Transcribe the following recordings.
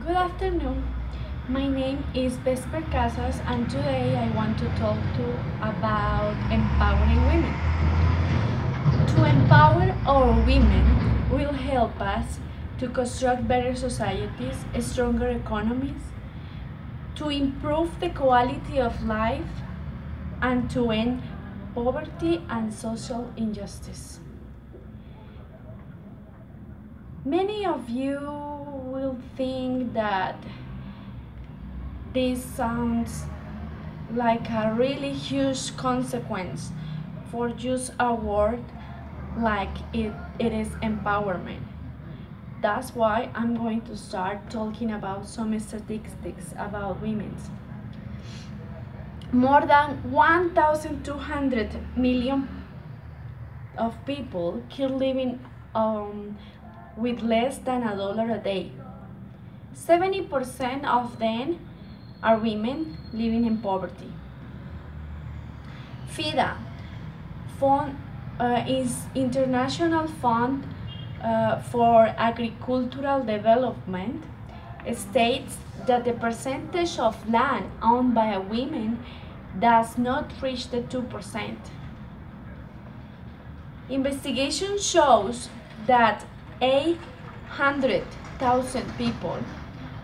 Good afternoon. My name is Vesper Casas, and today I want to talk about empowering women. To empower our women will help us to construct better societies, stronger economies, to improve the quality of life, and to end poverty and social injustice. Many of you will think that this sounds like a really huge consequence for just a word like it is empowerment. That's why I'm going to start talking about some statistics about women. More than 1,200 million of people keep living with less than $1 a day. 70% of them are women living in poverty. FIDA fund is International Fund for Agricultural Development states that the percentage of land owned by a woman does not reach the 2%. Investigation shows that 800,000 people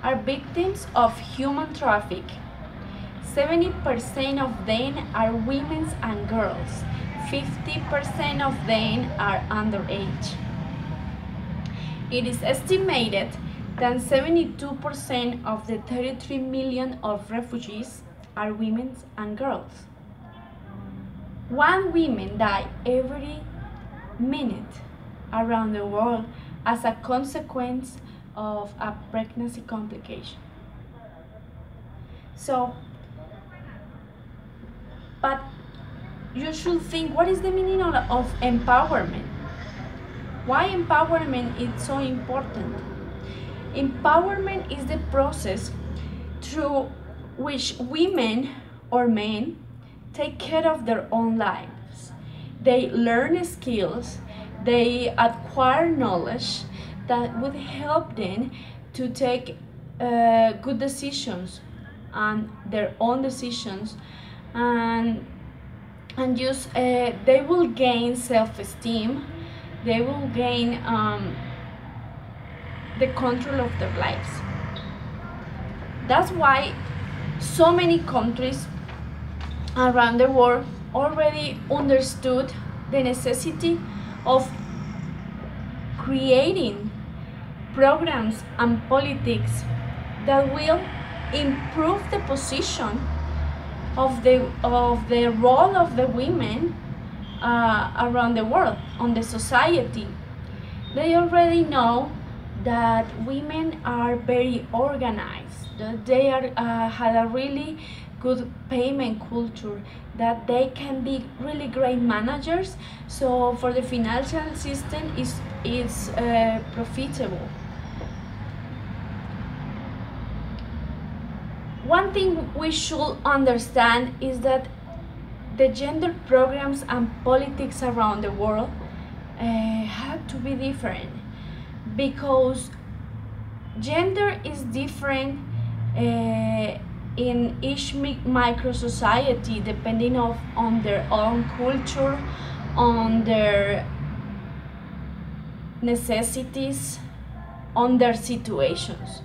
are victims of human trafficking. 70% of them are women and girls. 50% of them are underage. It is estimated that 72% of the 33 million of refugees are women and girls. One woman dies every minute around the world as a consequence of a pregnancy complication. But you should think, what is the meaning of empowerment? Why empowerment is so important? Empowerment is the process through which women or men take care of their own lives. They learn skills, they acquire knowledge that would help them to take good decisions and their own decisions, and just they will gain self-esteem, they will gain the control of their lives. That's why so many countries around the world already understood the necessity of creating programs and politics that will improve the position of the role of the women around the world, on the society. They already know that women are very organized, that they had a really good payment culture, that they can be really great managers, so for the financial system is profitable. One thing we should understand is that the gender programs and politics around the world have to be different, because gender is different in each micro society, depending on their own culture, on their necessities, on their situations.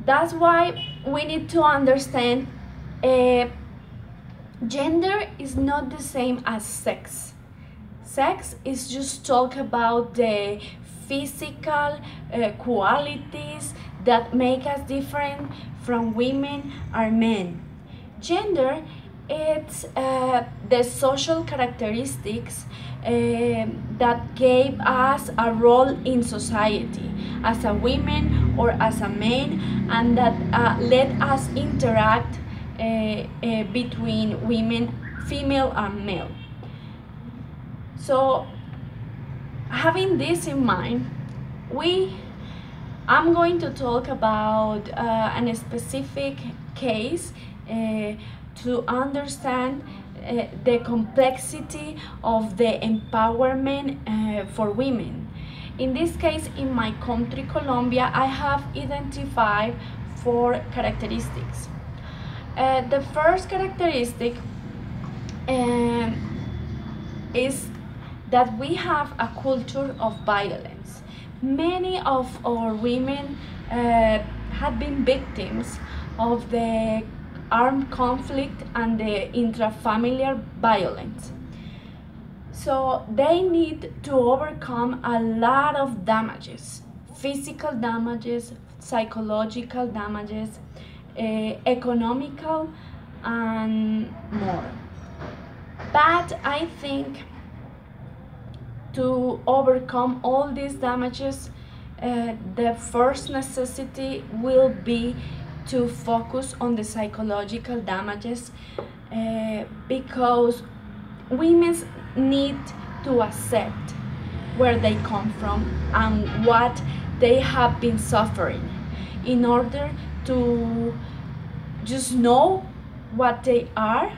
That's why we need to understand gender is not the same as sex. Sex is just talk about the physical qualities that make us different from women or men. Gender, it's the social characteristics that gave us a role in society as a woman or as a man, and that let us interact between women, female and male. So having this in mind, I'm going to talk about a specific case to understand the complexity of the empowerment for women. In this case, in my country, Colombia, I have identified 4 characteristics. The first characteristic is that we have a culture of violence. Many of our women have been victims of the armed conflict and the intrafamiliar violence. So they need to overcome a lot of damages, physical damages, psychological damages, economical, and more. But I think to overcome all these damages, the first necessity will be to focus on the psychological damages, because women need to accept where they come from and what they have been suffering in order to just know what they are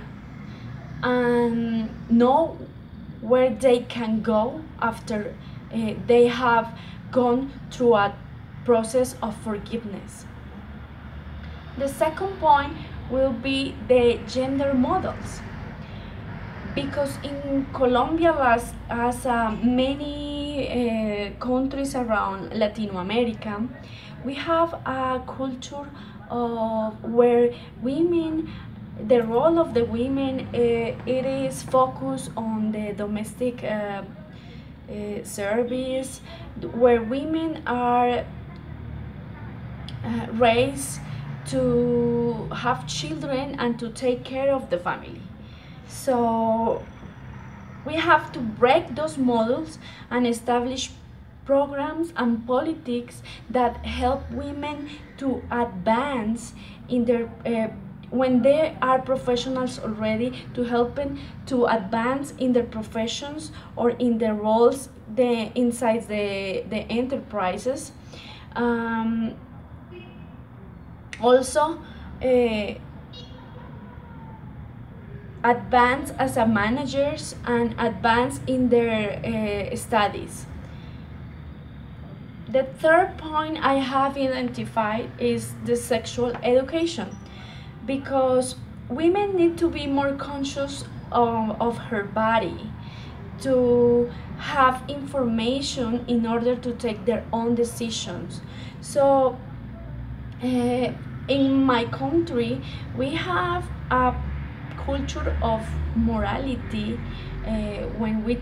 and know where they can go after they have gone through a process of forgiveness. The second point will be the gender models, because in Colombia, as many countries around Latin America, we have a culture of where women, the role of the women, it is focused on the domestic service, where women are raised to have children and to take care of the family. So we have to break those models and establish programs and politics that help women to advance in their when they are professionals already, to help them to advance in their professions or in their roles inside the enterprises. Also advance as a managers and advance in their studies. The third point I have identified is the sexual education, because women need to be more conscious of her body, to have information in order to take their own decisions. So in my country, we have a culture of morality when we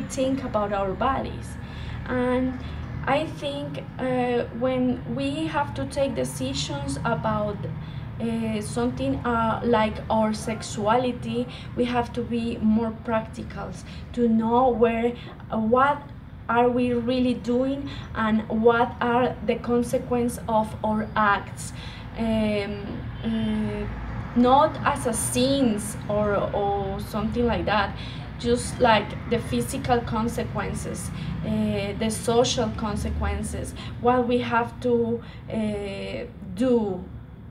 think about our bodies, and I think when we have to take decisions about something like our sexuality, we have to be more practical to know what are we really doing and what are the consequences of our acts. Not as a sins or something like that, just like the physical consequences, the social consequences, what we have to do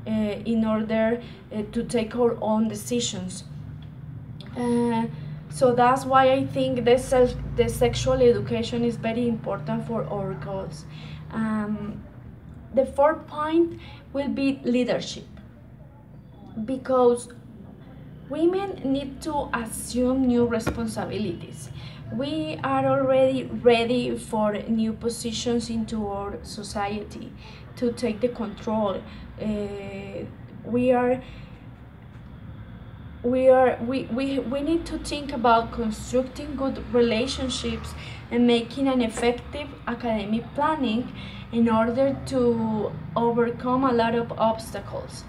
in order to take our own decisions. So that's why I think the sexual education is very important for our girls. The fourth point will be leadership, because women need to assume new responsibilities. We are already ready for new positions into our society to take the control. We need to think about constructing good relationships and making an effective academic planning in order to overcome a lot of obstacles.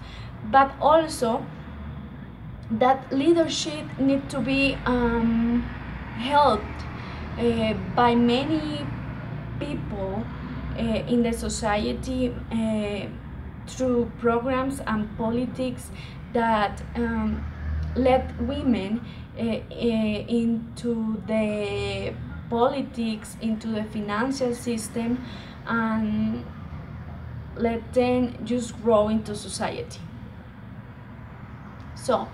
But also that leadership needs to be helped by many people in the society through programs and politics that let women into the politics, into the financial system, and let them just grow into society. So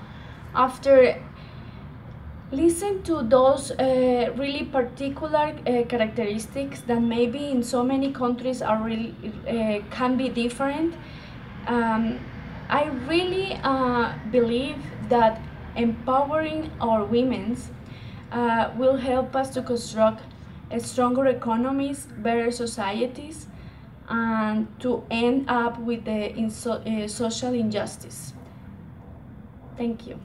after Listen to those really particular characteristics that maybe in so many countries are really can be different. I really believe that empowering our women's will help us to construct stronger economies, better societies, and to end up with the social injustice. Thank you.